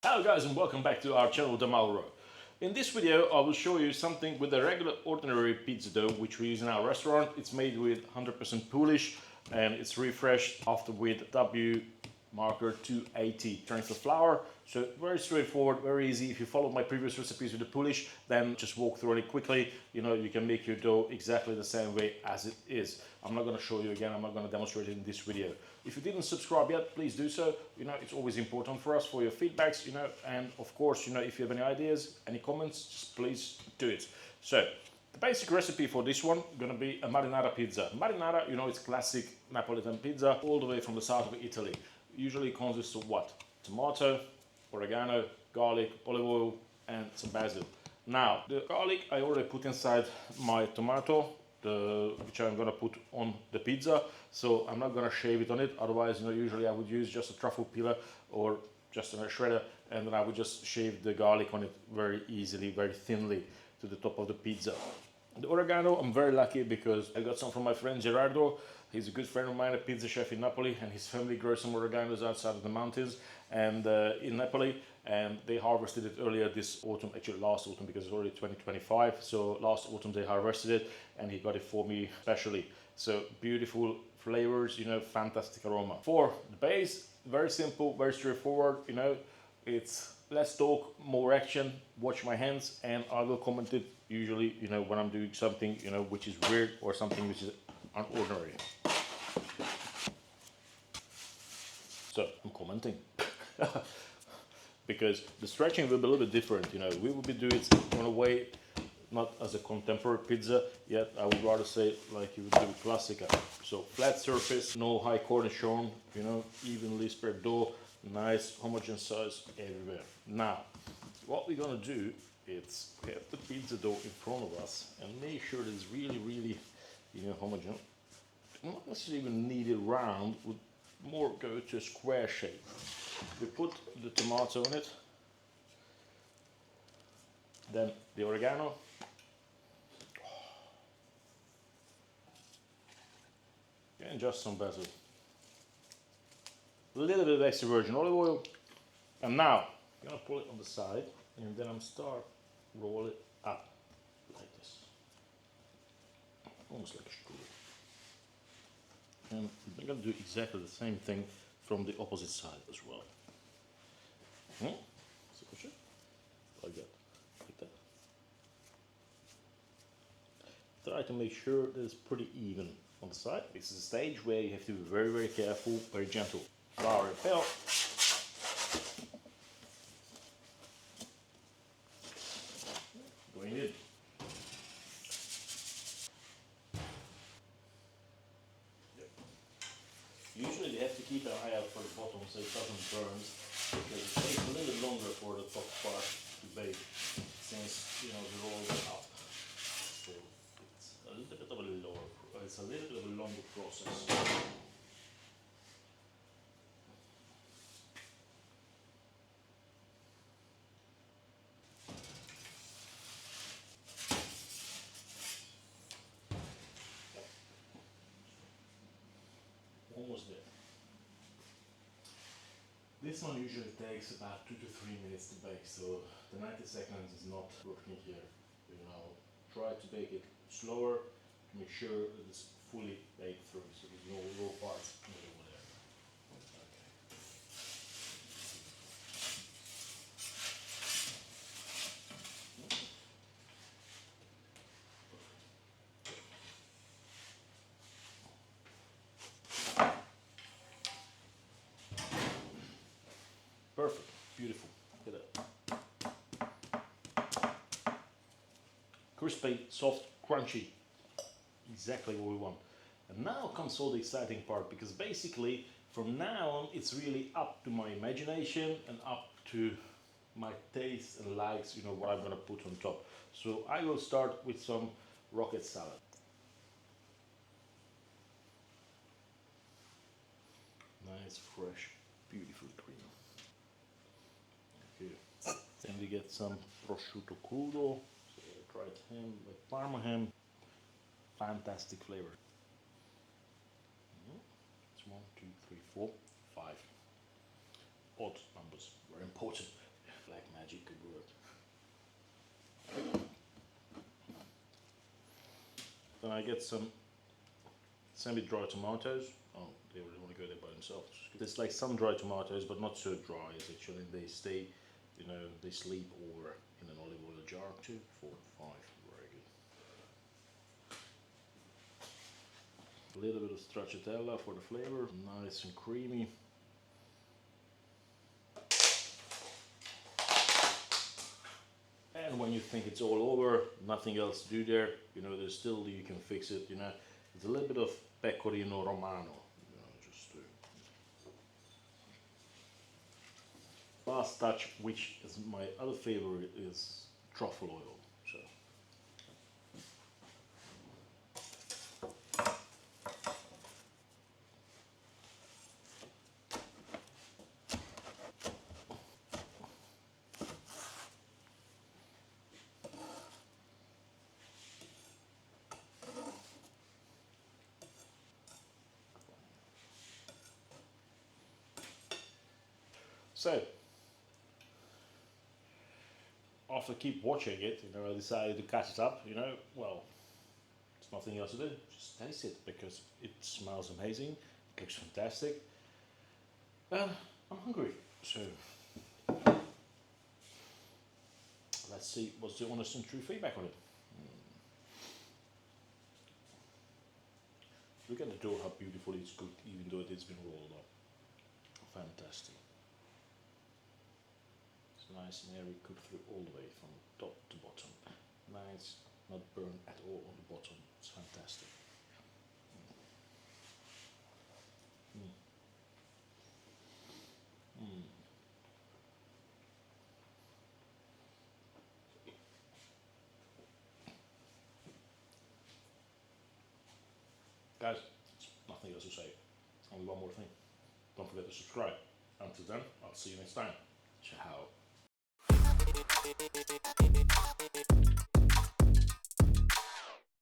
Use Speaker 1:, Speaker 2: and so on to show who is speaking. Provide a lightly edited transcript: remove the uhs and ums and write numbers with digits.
Speaker 1: Hello guys and welcome back to our channel, the Mauro. In this video I will show you something with a regular ordinary pizza dough which we use in our restaurant. It's made with 100% Poolish and it's refreshed after with W marker 280 transfer flour. So very straightforward, very easy. If you follow my previous recipes with the Poolish, then just walk through it quickly. You know, you can make your dough exactly the same way as it is. I'm not going to show you again, I'm not going to demonstrate it in this video. If you didn't subscribe yet, please do so. You know, it's always important for us, for your feedbacks, you know, and of course, you know, if you have any ideas, any comments, just please do it. So, the basic recipe for this one gonna be a marinara pizza. Marinara, you know, it's classic Napolitan pizza all the way from the south of Italy. Usually consists of what? Tomato, oregano, garlic, olive oil, and some basil. Now, the garlic I already put inside my tomato, which I'm gonna put on the pizza. So I'm not gonna shave it on it. Otherwise, you know, usually I would use just a truffle peeler or just a shredder, and then I would just shave the garlic on it very easily, very thinly to the top of the pizza. The oregano, I'm very lucky because I got some from my friend Gerardo. He's a good friend of mine, a pizza chef in Napoli, and his family grows some oreganos outside of the mountains and in Napoli, and they harvested it earlier this autumn, actually last autumn because it's already 2025, so last autumn they harvested it and he got it for me specially. So beautiful flavors, you know, fantastic aroma. For the base, very simple, very straightforward, you know, it's less talk, more action, watch my hands, and I will comment it usually, you know, when I'm doing something, you know, which is weird or something which is unordinary. So I'm commenting because the stretching will be a little bit different, you know, we will be doing it on a way, not as a contemporary pizza, yet I would rather say like you would do classica. So flat surface, no high cornichon, you know, evenly spread dough, nice homogeneous size everywhere. Now, what we're gonna do is have the pizza dough in front of us and make sure that it's really, you know, homogeneous. Not necessarily even need it round, would more go to a square shape. We put the tomato in it, then the oregano, and just some basil. A little bit of extra virgin olive oil, and now I'm gonna pull it on the side, and then I'm start roll it up like this, almost like a screw. And I'm gonna do exactly the same thing from the opposite side as well. So push it like that, like that. Try to make sure that it's pretty even on the side. This is a stage where you have to be very, very careful, very gentle. Flour and pale. Going in. Yep. Usually you have to keep an eye out for the bottom so it doesn't burn, because it takes a little bit longer for the top part to bake since, you know, the roll is up. So it's a little bit of a longer process. Almost there. This one usually takes about 2 to 3 minutes to bake, so the 90 seconds is not working here. You know, try to bake it slower to make sure that it's fully baked through, so there's no raw parts in the middle there. Perfect, beautiful. Look at that. Crispy, soft, crunchy. Exactly what we want. And now comes all the exciting part, because basically from now on it's really up to my imagination and up to my taste and likes, you know, what I'm gonna put on top. So I will start with some rocket salad. Nice, fresh, beautiful cream. Okay. Then we get some prosciutto crudo, so I tried ham with parma ham. Fantastic flavor. It's 1, 2, 3, 4, 5. Odd numbers, very important. Black magic could work. Then I get some semi-dry tomatoes. Oh, they really want to go there by themselves. There's like some dry tomatoes, but not so dry as actually they stay, you know, they sleep over in an olive oil jar. 2, 4, 5, very good. A little bit of stracciatella for the flavor, nice and creamy. And when you think it's all over, nothing else to do there, you know, there's still, you can fix it, you know. There's a little bit of pecorino romano, you know, just to. Last touch, which is my other favorite, is truffle oil. So. So, after keep watching it, you know, I decided to catch it up, you know, well, there's nothing else to do, just taste it, because it smells amazing, it looks fantastic, and I'm hungry, so let's see what's the honest and true feedback on it. Look at the dough, how beautifully it's cooked, even though it's been rolled up. Fantastic. It's nice and airy, cooked through all the way from top to bottom. Nice, not burned at all on the bottom. It's fantastic. Guys, nothing else to say. Only one more thing. Don't forget to subscribe. Until then, I'll see you next time. Ciao.